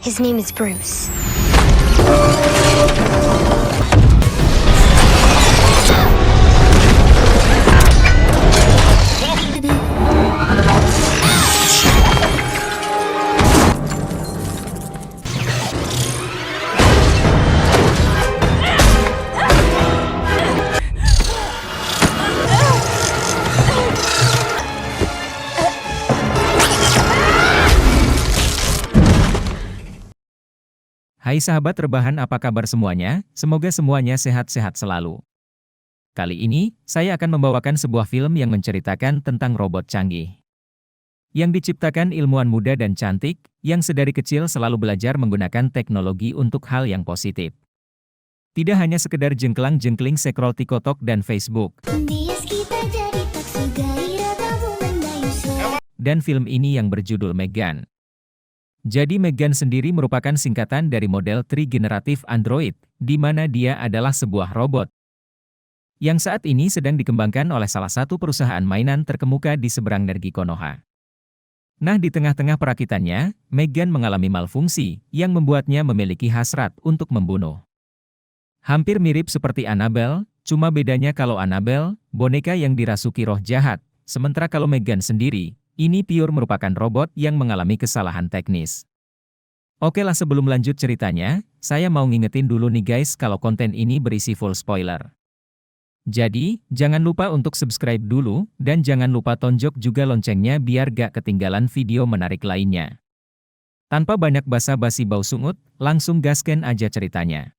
His name is Bruce. Hai sahabat rebahan, apa kabar semuanya? Semoga semuanya sehat-sehat selalu. Kali ini, saya akan membawakan sebuah film yang menceritakan tentang robot canggih. Yang diciptakan ilmuwan muda dan cantik, yang sedari kecil selalu belajar menggunakan teknologi untuk hal yang positif. Tidak hanya sekedar jengklang-jengkling scroll TikTok dan Facebook. Dan film ini yang berjudul Megan. Jadi Megan sendiri merupakan singkatan dari model trigeneratif Android, di mana dia adalah sebuah robot yang saat ini sedang dikembangkan oleh salah satu perusahaan mainan terkemuka di seberang negeri Konoha. Nah, di tengah-tengah perakitannya, Megan mengalami malfungsi yang membuatnya memiliki hasrat untuk membunuh. Hampir mirip seperti Annabelle, cuma bedanya kalau Annabelle, boneka yang dirasuki roh jahat, sementara kalau Megan sendiri, ini pure merupakan robot yang mengalami kesalahan teknis. Oke lah, sebelum lanjut ceritanya, saya mau ngingetin dulu nih guys kalau konten ini berisi full spoiler. Jadi, jangan lupa untuk subscribe dulu, dan jangan lupa tonjok juga loncengnya biar gak ketinggalan video menarik lainnya. Tanpa banyak basa-basi bau sungut, langsung gasken aja ceritanya.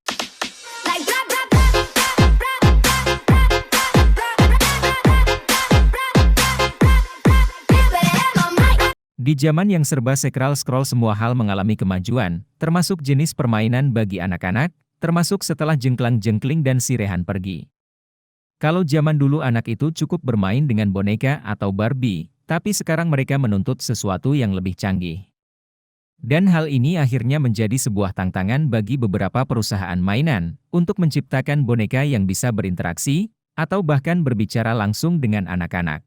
Di zaman yang serba scroll semua hal mengalami kemajuan, termasuk jenis permainan bagi anak-anak, termasuk setelah jengklang-jengkling dan si Rehan pergi. Kalau zaman dulu anak itu cukup bermain dengan boneka atau Barbie, tapi sekarang mereka menuntut sesuatu yang lebih canggih. Dan hal ini akhirnya menjadi sebuah tantangan bagi beberapa perusahaan mainan, untuk menciptakan boneka yang bisa berinteraksi, atau bahkan berbicara langsung dengan anak-anak.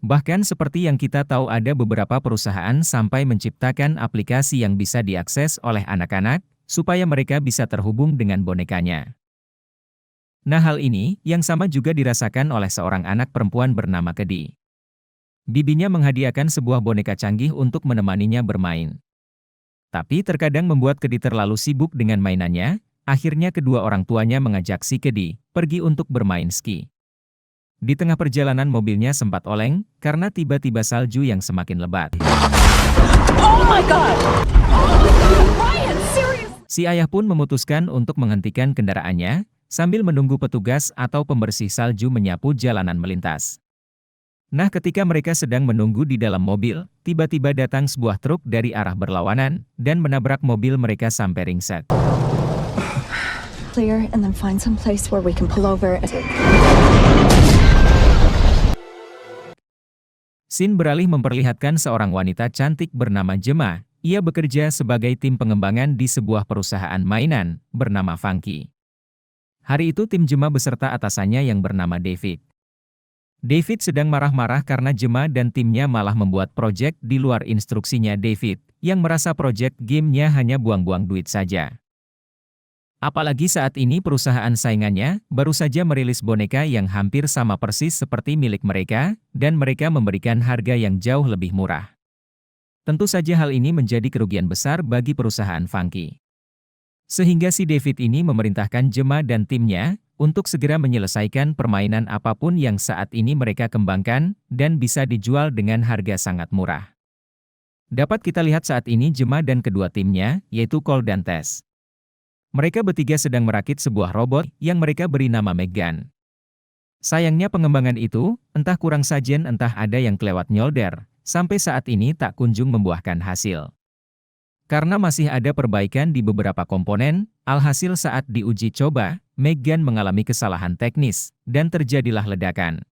Bahkan seperti yang kita tahu ada beberapa perusahaan sampai menciptakan aplikasi yang bisa diakses oleh anak-anak, supaya mereka bisa terhubung dengan bonekanya. Nah, hal ini, yang sama juga dirasakan oleh seorang anak perempuan bernama Kedi. Bibinya menghadiahkan sebuah boneka canggih untuk menemaninya bermain. Tapi terkadang membuat Kedi terlalu sibuk dengan mainannya, akhirnya kedua orang tuanya mengajak si Kedi pergi untuk bermain ski. Di tengah perjalanan mobilnya sempat oleng, karena tiba-tiba salju yang semakin lebat. Oh my God! Ryan, serious? Si ayah pun memutuskan untuk menghentikan kendaraannya, sambil menunggu petugas atau pembersih salju menyapu jalanan melintas. Nah, ketika mereka sedang menunggu di dalam mobil, tiba-tiba datang sebuah truk dari arah berlawanan, dan menabrak mobil mereka sampai ringsek. Clear and then find some place where we can pull over. Scene beralih memperlihatkan seorang wanita cantik bernama Gemma. Ia bekerja sebagai tim pengembangan di sebuah perusahaan mainan bernama Funky. Hari itu tim Gemma beserta atasannya yang bernama David. David sedang marah-marah karena Gemma dan timnya malah membuat proyek di luar instruksinya David, yang merasa proyek gamenya hanya buang-buang duit saja. Apalagi saat ini perusahaan saingannya baru saja merilis boneka yang hampir sama persis seperti milik mereka, dan mereka memberikan harga yang jauh lebih murah. Tentu saja hal ini menjadi kerugian besar bagi perusahaan Funky. Sehingga si David ini memerintahkan Gemma dan timnya untuk segera menyelesaikan permainan apapun yang saat ini mereka kembangkan, dan bisa dijual dengan harga sangat murah. Dapat kita lihat saat ini Gemma dan kedua timnya, yaitu Cole dan Tess. Mereka bertiga sedang merakit sebuah robot yang mereka beri nama Megan. Sayangnya pengembangan itu, entah kurang sajen entah ada yang kelewat nyolder, sampai saat ini tak kunjung membuahkan hasil. Karena masih ada perbaikan di beberapa komponen, alhasil saat diuji coba, Megan mengalami kesalahan teknis, dan terjadilah ledakan.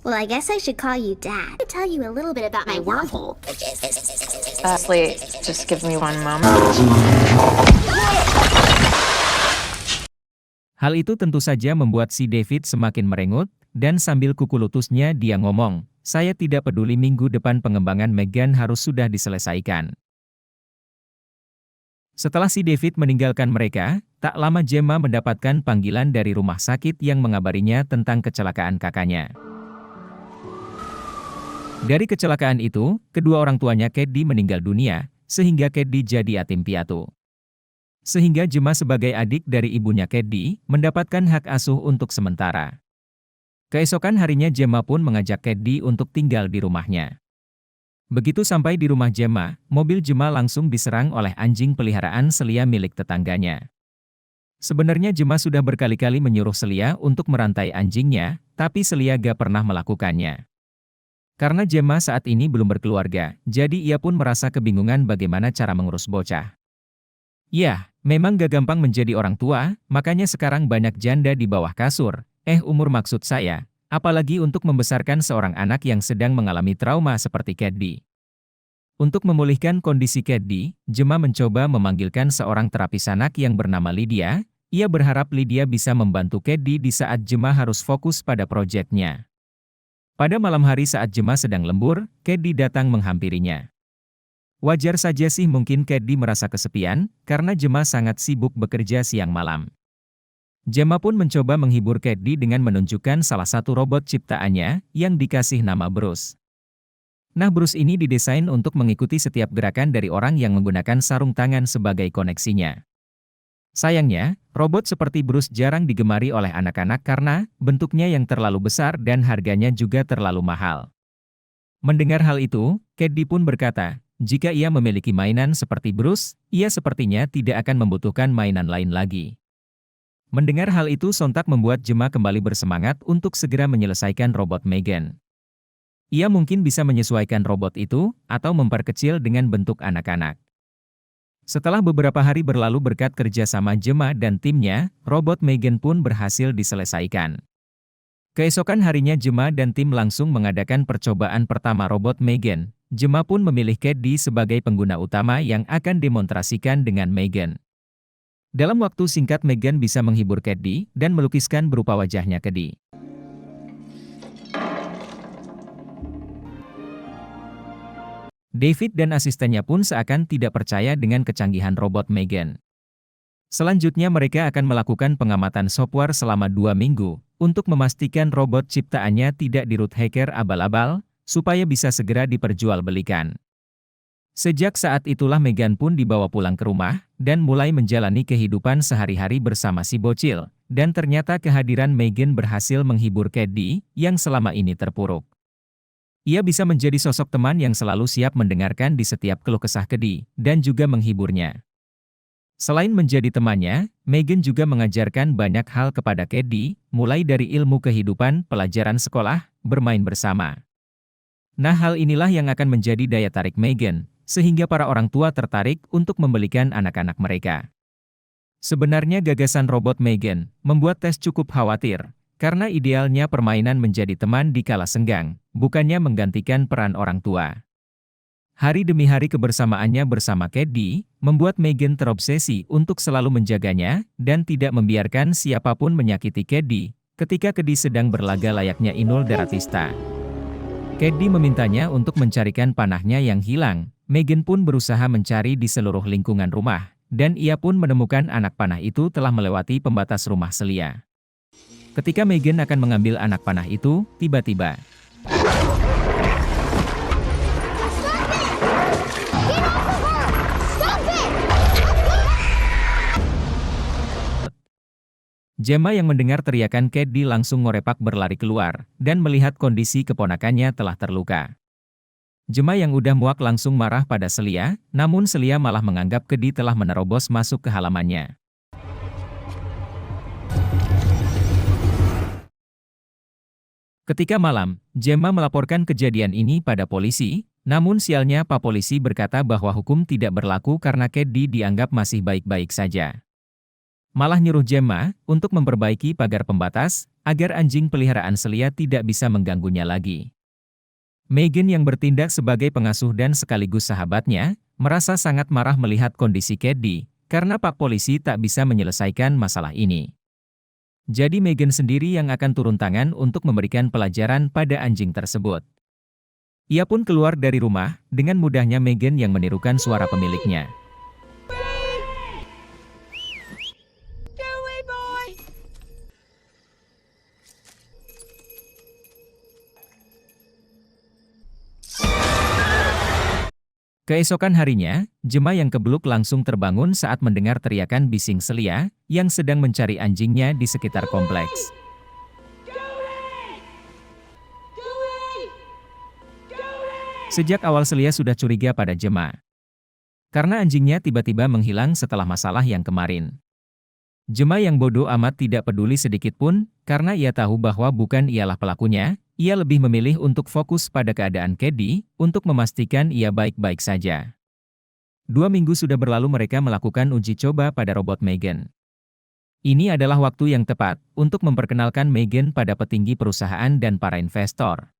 Well, I guess I should call you Dad. To tell you a little bit about my wormhole. Please, just give me one moment. Hal itu tentu saja membuat si David semakin merengut, dan sambil kuku lututnya dia ngomong, "Saya tidak peduli, minggu depan pengembangan Megan harus sudah diselesaikan." Setelah si David meninggalkan mereka, tak lama Gemma mendapatkan panggilan dari rumah sakit yang mengabarinya tentang kecelakaan kakaknya. Dari kecelakaan itu, kedua orang tuanya Katie meninggal dunia, sehingga Katie jadi yatim piatu. Sehingga Gemma sebagai adik dari ibunya Katie, mendapatkan hak asuh untuk sementara. Keesokan harinya Gemma pun mengajak Katie untuk tinggal di rumahnya. Begitu sampai di rumah Gemma, mobil Gemma langsung diserang oleh anjing peliharaan Celia milik tetangganya. Sebenarnya Gemma sudah berkali-kali menyuruh Celia untuk merantai anjingnya, tapi Celia gak pernah melakukannya. Karena Gemma saat ini belum berkeluarga, jadi ia pun merasa kebingungan bagaimana cara mengurus bocah. Ya, memang gak gampang menjadi orang tua, makanya sekarang banyak janda di bawah kasur, umur maksud saya. Apalagi untuk membesarkan seorang anak yang sedang mengalami trauma seperti Katie. Untuk memulihkan kondisi Katie, Gemma mencoba memanggilkan seorang terapis anak yang bernama Lydia. Ia berharap Lydia bisa membantu Katie di saat Gemma harus fokus pada proyeknya. Pada malam hari saat Gemma sedang lembur, Katie datang menghampirinya. Wajar saja sih mungkin Katie merasa kesepian, karena Gemma sangat sibuk bekerja siang malam. Gemma pun mencoba menghibur Katie dengan menunjukkan salah satu robot ciptaannya, yang dikasih nama Bruce. Nah, Bruce ini didesain untuk mengikuti setiap gerakan dari orang yang menggunakan sarung tangan sebagai koneksinya. Sayangnya, robot seperti Bruce jarang digemari oleh anak-anak karena bentuknya yang terlalu besar dan harganya juga terlalu mahal. Mendengar hal itu, Katie pun berkata, jika ia memiliki mainan seperti Bruce, ia sepertinya tidak akan membutuhkan mainan lain lagi. Mendengar hal itu sontak membuat Gemma kembali bersemangat untuk segera menyelesaikan robot Megan. Ia mungkin bisa menyesuaikan robot itu, atau memperkecil dengan bentuk anak-anak. Setelah beberapa hari berlalu berkat kerjasama Gemma dan timnya, robot Megan pun berhasil diselesaikan. Keesokan harinya Gemma dan tim langsung mengadakan percobaan pertama robot Megan. Gemma pun memilih Katie sebagai pengguna utama yang akan demonstrasikan dengan Megan. Dalam waktu singkat Megan bisa menghibur Katie dan melukiskan berupa wajahnya Katie. David dan asistennya pun seakan tidak percaya dengan kecanggihan robot Megan. Selanjutnya mereka akan melakukan pengamatan software selama 2 minggu, untuk memastikan robot ciptaannya tidak di-root hacker abal-abal, supaya bisa segera diperjualbelikan. Sejak saat itulah Megan pun dibawa pulang ke rumah, dan mulai menjalani kehidupan sehari-hari bersama si bocil, dan ternyata kehadiran Megan berhasil menghibur Katie, yang selama ini terpuruk. Ia bisa menjadi sosok teman yang selalu siap mendengarkan di setiap keluh kesah Katie, dan juga menghiburnya. Selain menjadi temannya, Megan juga mengajarkan banyak hal kepada Katie, mulai dari ilmu kehidupan, pelajaran sekolah, bermain bersama. Nah, hal inilah yang akan menjadi daya tarik Megan, sehingga para orang tua tertarik untuk membelikan anak-anak mereka. Sebenarnya gagasan robot Megan membuat Tess cukup khawatir, karena idealnya permainan menjadi teman di kala senggang, bukannya menggantikan peran orang tua. Hari demi hari kebersamaannya bersama Katie, membuat Megan terobsesi untuk selalu menjaganya, dan tidak membiarkan siapapun menyakiti Katie, ketika Katie sedang berlaga layaknya Inul Daratista. Katie memintanya untuk mencarikan panahnya yang hilang. Megan pun berusaha mencari di seluruh lingkungan rumah, dan ia pun menemukan anak panah itu telah melewati pembatas rumah Celia. Ketika Megan akan mengambil anak panah itu, tiba-tiba Gemma yang mendengar teriakan Katie langsung ngorepak berlari keluar, dan melihat kondisi keponakannya telah terluka. Gemma yang udah muak langsung marah pada Celia, namun Celia malah menganggap Katie telah menerobos masuk ke halamannya. Ketika malam, Gemma melaporkan kejadian ini pada polisi, namun sialnya Pak Polisi berkata bahwa hukum tidak berlaku karena Katie dianggap masih baik-baik saja. Malah nyuruh Gemma untuk memperbaiki pagar pembatas, agar anjing peliharaan Celia tidak bisa mengganggunya lagi. Megan yang bertindak sebagai pengasuh dan sekaligus sahabatnya, merasa sangat marah melihat kondisi Katie, karena Pak Polisi tak bisa menyelesaikan masalah ini. Jadi Megan sendiri yang akan turun tangan untuk memberikan pelajaran pada anjing tersebut. Ia pun keluar dari rumah, dengan mudahnya Megan yang menirukan suara pemiliknya. Keesokan harinya, Gemma yang kebluk langsung terbangun saat mendengar teriakan bising Celia yang sedang mencari anjingnya di sekitar kompleks. Sejak awal Celia sudah curiga pada Gemma. Karena anjingnya tiba-tiba menghilang setelah masalah yang kemarin. Gemma yang bodoh amat tidak peduli sedikit pun, karena ia tahu bahwa bukan ialah pelakunya, ia lebih memilih untuk fokus pada keadaan Caddy, untuk memastikan ia baik-baik saja. 2 minggu sudah berlalu mereka melakukan uji coba pada robot Megan. Ini adalah waktu yang tepat untuk memperkenalkan Megan pada petinggi perusahaan dan para investor.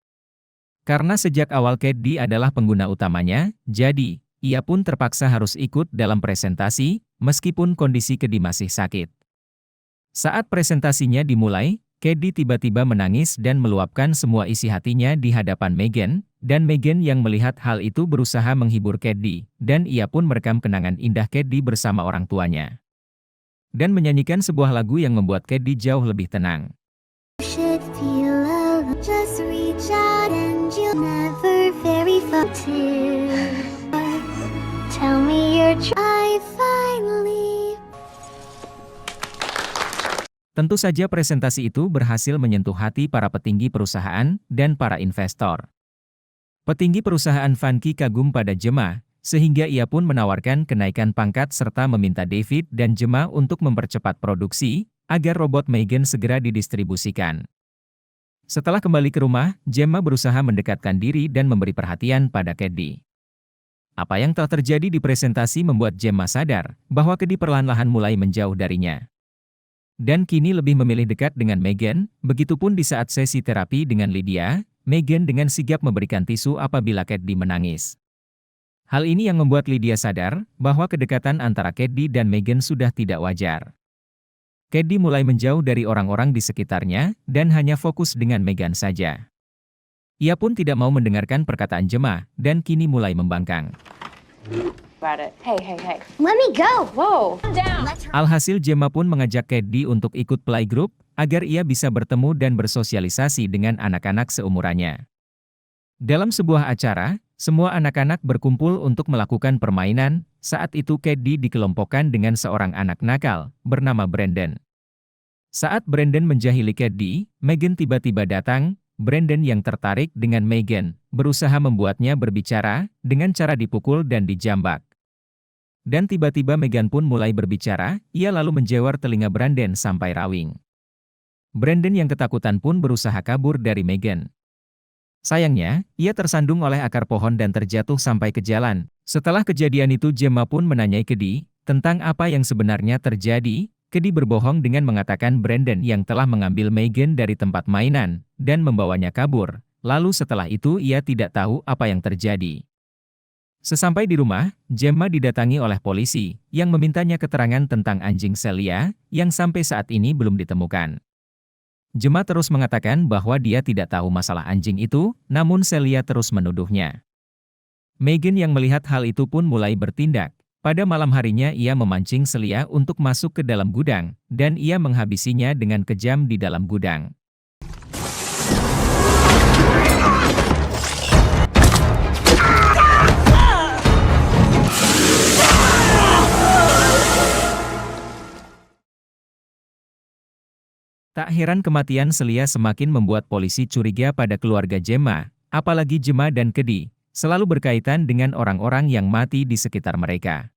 Karena sejak awal Caddy adalah pengguna utamanya, jadi ia pun terpaksa harus ikut dalam presentasi, meskipun kondisi Caddy masih sakit. Saat presentasinya dimulai, Caddy tiba-tiba menangis dan meluapkan semua isi hatinya di hadapan Megan, dan Megan yang melihat hal itu berusaha menghibur Caddy, dan ia pun merekam kenangan indah Caddy bersama orang tuanya. Dan menyanyikan sebuah lagu yang membuat Caddy jauh lebih tenang. Should feel love, just reach out and you'll never very far to. Tell me you're I finally. Tentu saja presentasi itu berhasil menyentuh hati para petinggi perusahaan dan para investor. Petinggi perusahaan Funky kagum pada Gemma, sehingga ia pun menawarkan kenaikan pangkat serta meminta David dan Gemma untuk mempercepat produksi, agar robot Megan segera didistribusikan. Setelah kembali ke rumah, Gemma berusaha mendekatkan diri dan memberi perhatian pada Caddy. Apa yang telah terjadi di presentasi membuat Gemma sadar bahwa Caddy perlahan-lahan mulai menjauh darinya. Dan kini lebih memilih dekat dengan Megan, begitupun di saat sesi terapi dengan Lydia, Megan dengan sigap memberikan tisu apabila Caddy menangis. Hal ini yang membuat Lydia sadar bahwa kedekatan antara Caddy dan Megan sudah tidak wajar. Caddy mulai menjauh dari orang-orang di sekitarnya dan hanya fokus dengan Megan saja. Ia pun tidak mau mendengarkan perkataan Gemma dan kini mulai membangkang. About it. Hey. Let me go. Whoa. Calm down. Alhasil Gemma pun mengajak Caddy untuk ikut playgroup agar ia bisa bertemu dan bersosialisasi dengan anak-anak seumurannya. Dalam sebuah acara, semua anak-anak berkumpul untuk melakukan permainan. Saat itu Caddy dikelompokkan dengan seorang anak nakal bernama Brandon. Saat Brandon menjahili Caddy, Megan tiba-tiba datang. Brandon yang tertarik dengan Megan berusaha membuatnya berbicara dengan cara dipukul dan dijambak. Dan tiba-tiba Megan pun mulai berbicara, ia lalu menjewar telinga Brandon sampai rawing. Brandon yang ketakutan pun berusaha kabur dari Megan. Sayangnya, ia tersandung oleh akar pohon dan terjatuh sampai ke jalan. Setelah kejadian itu Gemma pun menanyai Caddy tentang apa yang sebenarnya terjadi. Caddy berbohong dengan mengatakan Brandon yang telah mengambil Megan dari tempat mainan dan membawanya kabur. Lalu setelah itu ia tidak tahu apa yang terjadi. Sesampai di rumah, Gemma didatangi oleh polisi yang memintanya keterangan tentang anjing Celia yang sampai saat ini belum ditemukan. Gemma terus mengatakan bahwa dia tidak tahu masalah anjing itu, namun Celia terus menuduhnya. Megan yang melihat hal itu pun mulai bertindak. Pada malam harinya ia memancing Celia untuk masuk ke dalam gudang, dan ia menghabisinya dengan kejam di dalam gudang. Tak heran kematian Celia semakin membuat polisi curiga pada keluarga Gemma, apalagi Gemma dan Caddy, selalu berkaitan dengan orang-orang yang mati di sekitar mereka.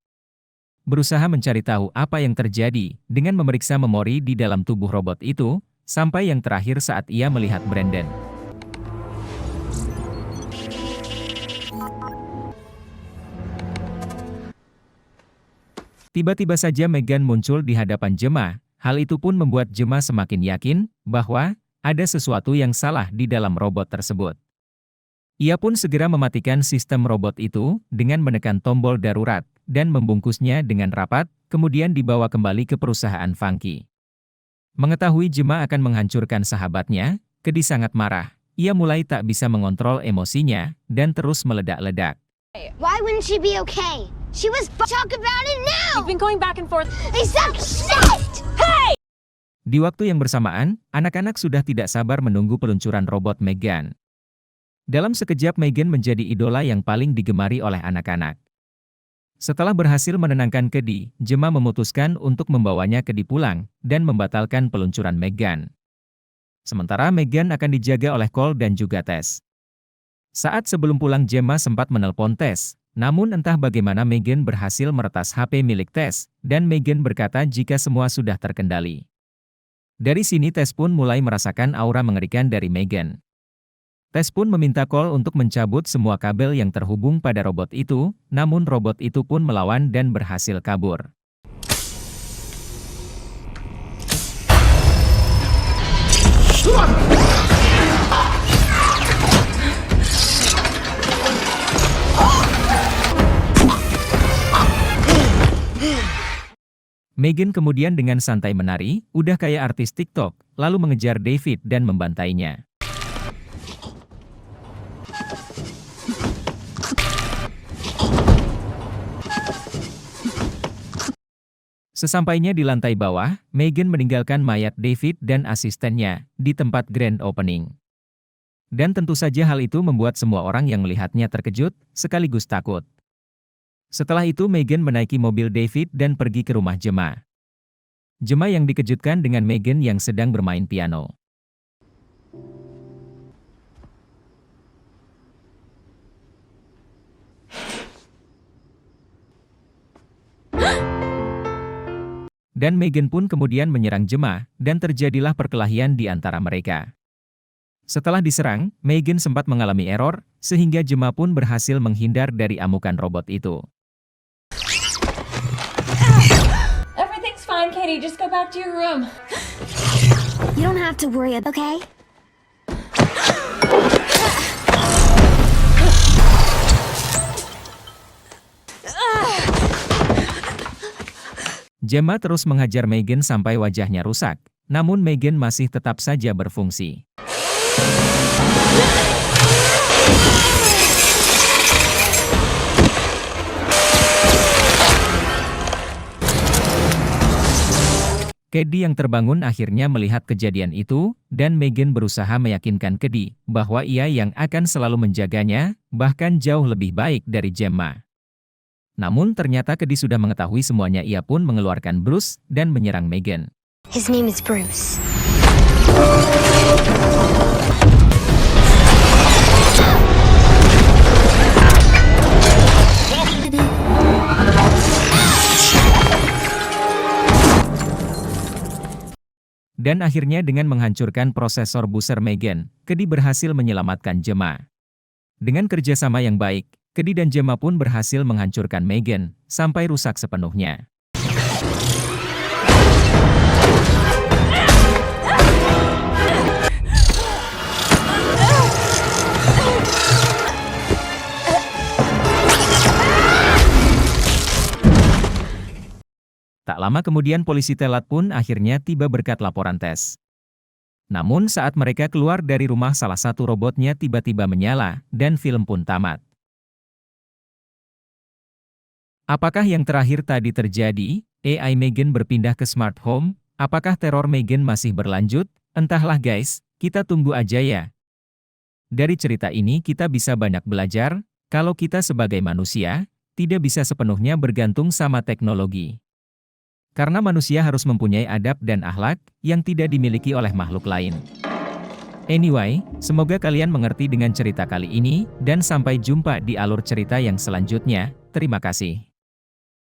Berusaha mencari tahu apa yang terjadi dengan memeriksa memori di dalam tubuh robot itu, sampai yang terakhir saat ia melihat Brandon. Tiba-tiba saja Megan muncul di hadapan Gemma, hal itu pun membuat Gemma semakin yakin bahwa ada sesuatu yang salah di dalam robot tersebut. Ia pun segera mematikan sistem robot itu dengan menekan tombol darurat dan membungkusnya dengan rapat, kemudian dibawa kembali ke perusahaan Funky. Mengetahui Gemma akan menghancurkan sahabatnya, Caddy sangat marah. Ia mulai tak bisa mengontrol emosinya dan terus meledak-ledak. Why wouldn't she be okay? She was talk about it now. You've been going back and forth. They suck shit. Hey! Di waktu yang bersamaan, anak-anak sudah tidak sabar menunggu peluncuran robot Megan. Dalam sekejap Megan menjadi idola yang paling digemari oleh anak-anak. Setelah berhasil menenangkan Kedi, Gemma memutuskan untuk membawanya Kedi pulang dan membatalkan peluncuran Meghan. Sementara Meghan akan dijaga oleh Cole dan juga Tess. Saat sebelum pulang Gemma sempat menelpon Tess, namun entah bagaimana Meghan berhasil meretas HP milik Tess, dan Meghan berkata jika semua sudah terkendali. Dari sini Tess pun mulai merasakan aura mengerikan dari Meghan. Tess pun meminta Cole untuk mencabut semua kabel yang terhubung pada robot itu, namun robot itu pun melawan dan berhasil kabur. Meghan kemudian dengan santai menari, udah kayak artis TikTok, lalu mengejar David dan membantainya. Sesampainya di lantai bawah, Meghan meninggalkan mayat David dan asistennya di tempat grand opening. Dan tentu saja hal itu membuat semua orang yang melihatnya terkejut, sekaligus takut. Setelah itu Meghan menaiki mobil David dan pergi ke rumah Gemma. Gemma yang dikejutkan dengan Meghan yang sedang bermain piano. Dan Meghan pun kemudian menyerang Gemma, dan terjadilah perkelahian di antara mereka. Setelah diserang, Meghan sempat mengalami error, sehingga Gemma pun berhasil menghindar dari amukan robot itu. Everything's fine, Katie. Just go back to your room. You don't have to worry, okay? Gemma terus menghajar Meghan sampai wajahnya rusak, namun Meghan masih tetap saja berfungsi. Kedi yang terbangun akhirnya melihat kejadian itu, dan Meghan berusaha meyakinkan Kedi bahwa ia yang akan selalu menjaganya, bahkan jauh lebih baik dari Gemma. Namun ternyata Kedi sudah mengetahui semuanya, ia pun mengeluarkan Bruce dan menyerang Meghan. His name is Bruce. Dan akhirnya dengan menghancurkan prosesor buzzer Meghan, Kedi berhasil menyelamatkan Gemma. Dengan kerjasama yang baik, Kedi dan Gemma pun berhasil menghancurkan Meghan, sampai rusak sepenuhnya. Tak lama kemudian polisi telat pun akhirnya tiba berkat laporan Tess. Namun saat mereka keluar dari rumah salah satu robotnya tiba-tiba menyala, dan film pun tamat. Apakah yang terakhir tadi terjadi? AI Meghan berpindah ke smart home? Apakah teror Meghan masih berlanjut? Entahlah guys, kita tunggu aja ya. Dari cerita ini kita bisa banyak belajar, kalau kita sebagai manusia, tidak bisa sepenuhnya bergantung sama teknologi. Karena manusia harus mempunyai adab dan akhlak yang tidak dimiliki oleh makhluk lain. Anyway, semoga kalian mengerti dengan cerita kali ini, dan sampai jumpa di alur cerita yang selanjutnya. Terima kasih.